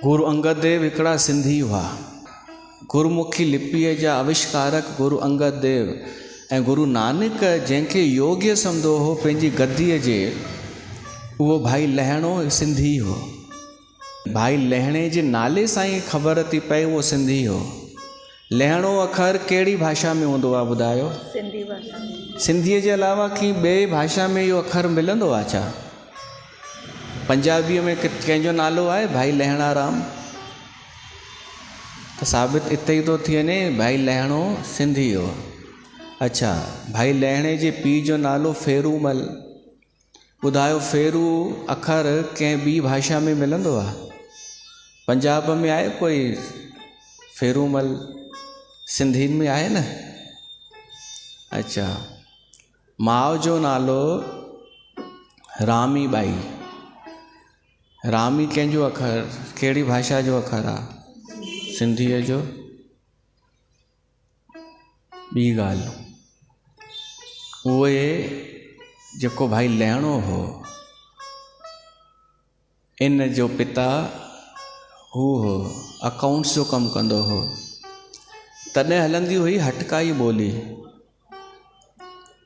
गुरु अंगद देव हिकिड़ा सिंधी हुआ। गुरुमुखी लिपीअ जा आविष्कारक गुरु अंगद देव ऐं गुरु नानक जंहिंखे योग्य सम्झो हो पंहिंजी गद्दीअ जे, उहो भाई लहिणो सिंधी हो। भाई लहिणे जे नाले सां ई ख़बर थी पए उहो सिंधी हो। लहिणो अखर कहिड़ी भाषा में हूंदो आहे ॿुधायो? सिंधी भाषा में। सिंधीअ जे अलावा की ॿिए भाषा में इहो अखर मिलंदो आहे छा? पंजाबीअ में कंहिंजो नालो आहे भाई लहिणाराम, त साबित इते ई थो थी वञे भाई लहिणो सिंधी हो। अच्छा, भाई लहिणे जे पीउ जो नालो फेरूमल। ॿुधायो फेरू अखर कंहिं ॿी भाषा में मिलंदो आहे? पंजाब में आहे कोई फेरूमल? सिंधियुनि में आहे न। अच्छा, माउ जो नालो रामी बाई। रामी कंहिंजो अखर, कहिड़ी भाषा जो अखर आहे? सिंधीअ जो। ॿी ॻाल्हि, उहे जेको भाई लहिणो हो, इन जो पिता हू हो अकाउंट्स जो कमु कंदो हो। तॾहिं हलंदी हुई हटकाई ॿोली।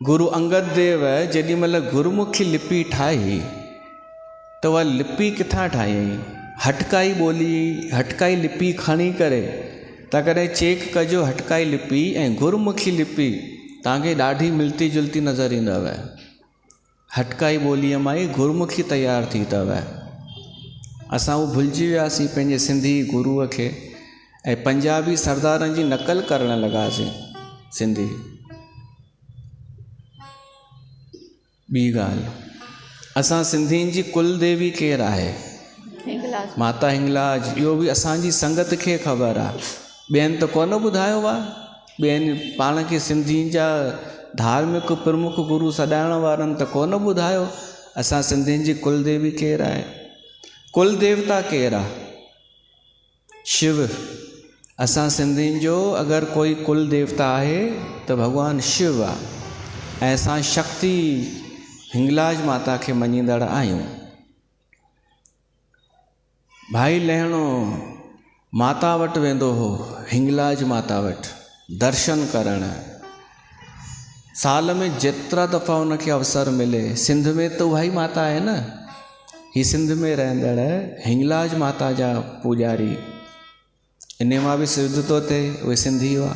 गुरु अंगद देव जेॾी महिल गुरुमुखी लिपि ठाही त उहा लिपि किथां ठाही? हटकाई ॿोली, हटकाई लिपि खणी करे। त कॾहिं चेक कजो हटकाई लिपि ऐं गुरुमुखी लिपि तव्हांखे ॾाढी मिलती जुलती नज़र ईंदव। हटकाई ॿोलीअ मां ई गुरुमुखी तयारु थी अथव। असां उहो भुलिजी वियासीं पंहिंजे सिंधी गुरूअ खे ऐं पंजाबी सरदारनि जी नक़ल करणु लॻासीं सिंधी। ॿी ॻाल्हि, असां सिंधियुनि जी कुलदेवी केरु आहे? हिंगलाज माता हिंगलाज। इहो बि असांजी संगत खे ख़बर आहे, ॿियनि त कोन ॿुधायो आहे। ॿियनि पाण खे सिंधियुनि जा धार्मिक प्रमुख गुरू सॾाइण वारनि त कोन ॿुधायो असां सिंधियुनि जी कुलदेवी केरु आहे। कुल देवता केरु आहे? शिव। असां सिंधियुनि जो अगरि कोई कुल देवता आहे त भॻवानु शिव आहे ऐं असां शक्ति हिंगलाज माता खे मञींदड़ आहियूं। भाई लहिणो माता वटि वेंदो हो, हिंगलाज माता वटि दर्शन करणु। साल में जेतिरा दफ़ा उनखे अवसर मिले, सिंध में त उहा ई माता आहे न। ही सिंध में रहंदड़ हिंगलाज माता जा पुॼारी, इन मां बि सिद्ध थो थिए उहे सिंधी हुआ।